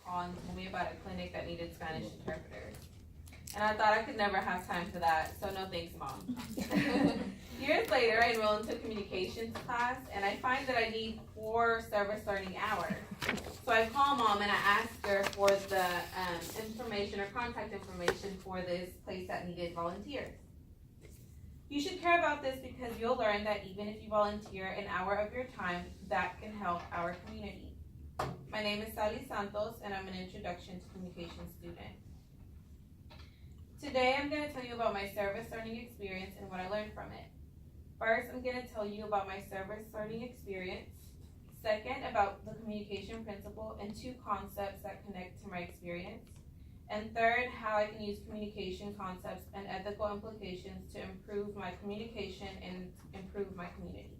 call and told me about a clinic that needed Spanish interpreters. And I thought I could never have time for that, so no thanks, Mom. Years later, I enrolled into a communications class, and I find that I need 4 service learning hours. So I call Mom and I ask her for the information or contact information for this place that needed volunteers. You should care about this because you'll learn that even if you volunteer an hour of your time, that can help our community. My name is Sally Santos, and I'm an Introduction to Communication student. Today, I'm going to tell you about my service learning experience and what I learned from it. First, I'm going to tell you about my service learning experience. Second, about the communication principle and 2 concepts that connect to my experience. And third, how I can use communication concepts and ethical implications to improve my communication and improve my community.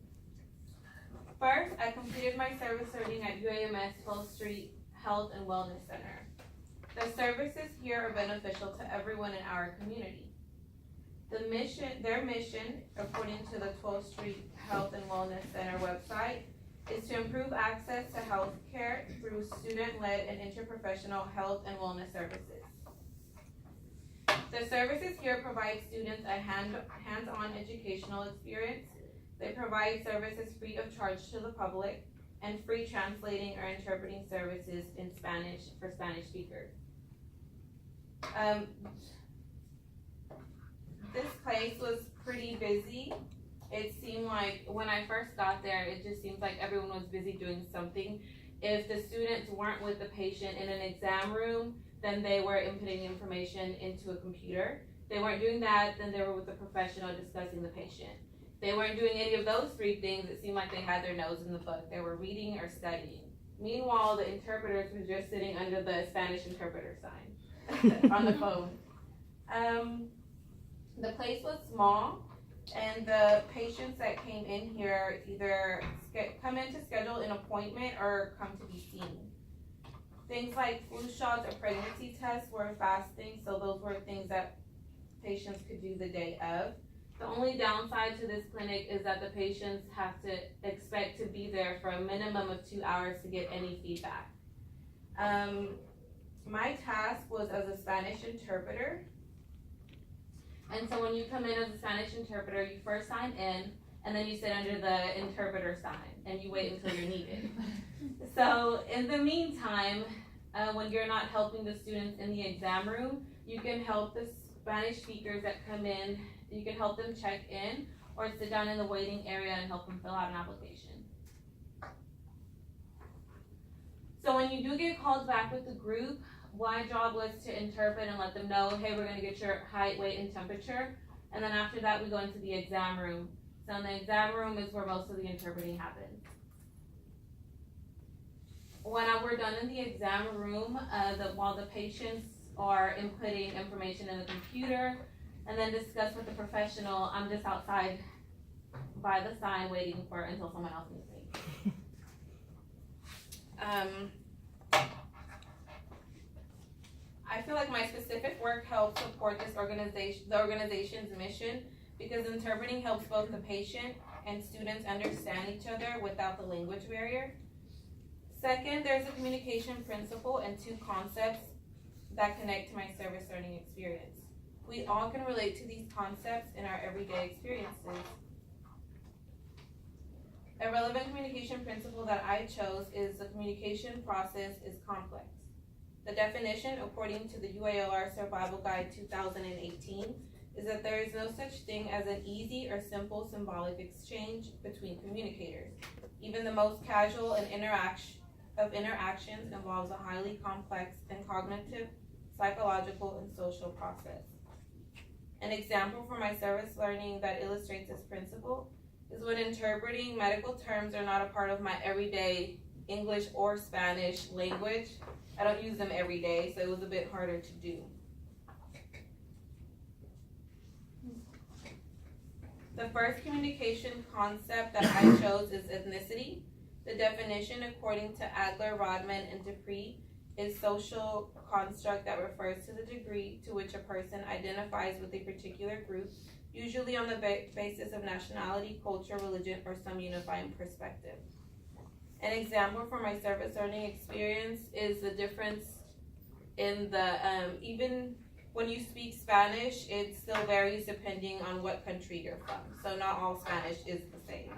First, I completed my service learning at UAMS 12th Street Health and Wellness Center. The services here are beneficial to everyone in our community. Their mission, according to the 12th Street Health and Wellness Center website, is to improve access to health care through student-led and interprofessional health and wellness services. The services here provide students a hands-on educational experience. They provide services free of charge to the public and free translating or interpreting services in Spanish for Spanish speakers. This place was pretty busy. It seemed like when I first got there, it just seems like everyone was busy doing something. If the students weren't with the patient in an exam room, then they were inputting information into a computer. They weren't doing that, then they were with the professional discussing the patient. They weren't doing any of those 3 things. It seemed like they had their nose in the book. They were reading or studying. Meanwhile, the interpreters were just sitting under the Spanish interpreter sign on the phone. The place was small, and the patients that came in here either come in to schedule an appointment or come to be seen. Things like flu shots or pregnancy tests were fasting, so those were things that patients could do the day of. The only downside to this clinic is that the patients have to expect to be there for a minimum of 2 hours to get any feedback. My task was as a Spanish interpreter. And so when you come in as a Spanish interpreter, you first sign in, and then you sit under the interpreter sign, and you wait until you're needed. So in the meantime, when you're not helping the students in the exam room, you can help the Spanish speakers that come in. You can help them check in or sit down in the waiting area and help them fill out an application. So when you do get called back with the group, my job was to interpret and let them know, hey, we're gonna get your height, weight, and temperature. And then after that, we go into the exam room. So in the exam room is where most of the interpreting happens. When we're done in the exam room, while the patients are inputting information in the computer and then discuss with the professional, I'm just outside by the sign waiting until someone else needs me. I feel like my specific work helps support the organization's mission, because interpreting helps both the patient and students understand each other without the language barrier. Second, there's a communication principle and 2 concepts that connect to my service learning experience. We all can relate to these concepts in our everyday experiences. A relevant communication principle that I chose is the communication process is complex. The definition, according to the UALR Survival Guide 2018, is that there is no such thing as an easy or simple symbolic exchange between communicators. Even the most casual interactions involves a highly complex and cognitive, psychological, and social process. An example from my service learning that illustrates this principle is when interpreting, medical terms are not a part of my everyday English or Spanish language. I don't use them every day, so it was a bit harder to do. The first communication concept that I chose is ethnicity. The definition, according to Adler, Rodman, and Dupree, is social construct that refers to the degree to which a person identifies with a particular group, usually on the basis of nationality, culture, religion, or some unifying perspective. An example from my service learning experience is the difference in the, even when you speak Spanish, it still varies depending on what country you're from. So not all Spanish is the same.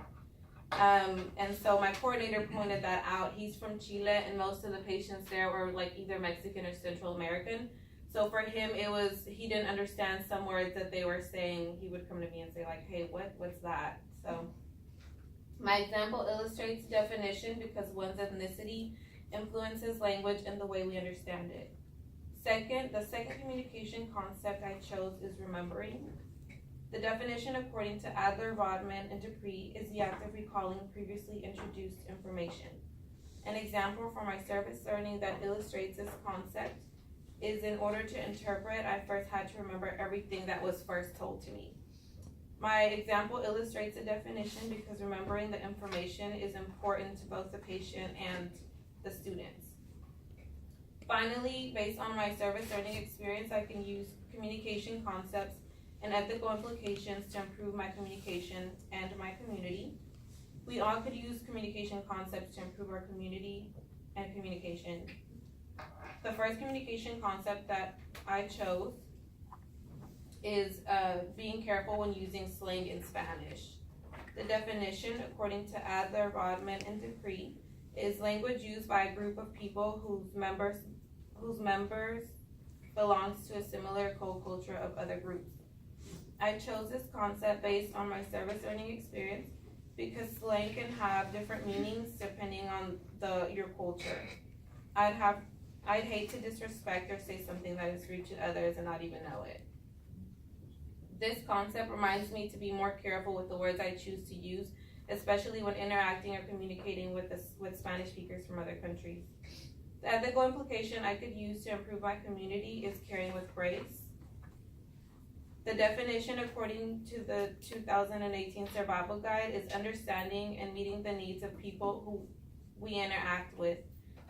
And so my coordinator pointed that out. He's from Chile, and most of the patients there were like either Mexican or Central American. So for him, he didn't understand some words that they were saying. He would come to me and say like, hey, what's that? So my example illustrates definition because one's ethnicity influences language and the way we understand it. The second communication concept I chose is remembering. The definition, according to Adler, Rodman, and Dupree, is the act of recalling previously introduced information. An example for my service learning that illustrates this concept is in order to interpret, I first had to remember everything that was first told to me. My example illustrates the definition because remembering the information is important to both the patient and the students. Finally, based on my service learning experience, I can use communication concepts and ethical implications to improve my communication and my community. We all could use communication concepts to improve our community and communication. The first communication concept that I chose is being careful when using slang in Spanish. The definition, according to Adler, Rodman, and Dupree, is language used by a group of people whose members belongs to a similar co-culture of other groups. I chose this concept based on my service learning experience because slang can have different meanings depending on your culture. I'd hate to disrespect or say something that is rude to others and not even know it. This concept reminds me to be more careful with the words I choose to use, especially when interacting or communicating with Spanish speakers from other countries. The ethical implication I could use to improve my community is caring with grace. The definition, according to the 2018 Survival Guide, is understanding and meeting the needs of people who we interact with.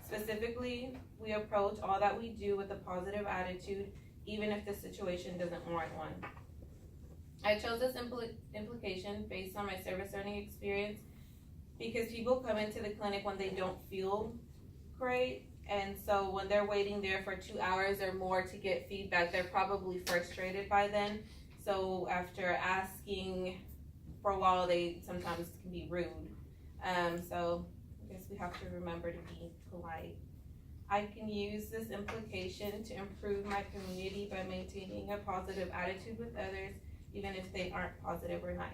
Specifically, we approach all that we do with a positive attitude, even if the situation doesn't warrant one. I chose this implication based on my service learning experience because people come into the clinic when they don't feel great, and so when they're waiting there for 2 hours or more to get feedback, they're probably frustrated by then. So after asking for a while, they sometimes can be rude. So I guess we have to remember to be polite. I can use this implication to improve my community by maintaining a positive attitude with others, even if they aren't positive or nice.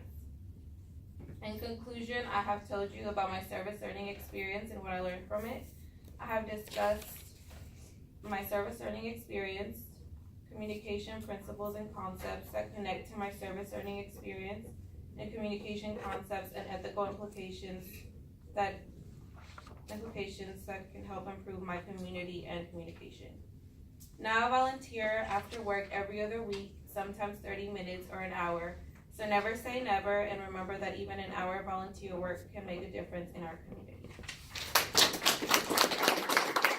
In conclusion, I have told you about my service learning experience and what I learned from it. I have discussed my service learning experience, communication principles and concepts that connect to my service learning experience, and communication concepts and ethical implications that can help improve my community and communication. Now I volunteer after work every other week, sometimes 30 minutes or an hour. So never say never, and remember that even an hour of volunteer work can make a difference in our community.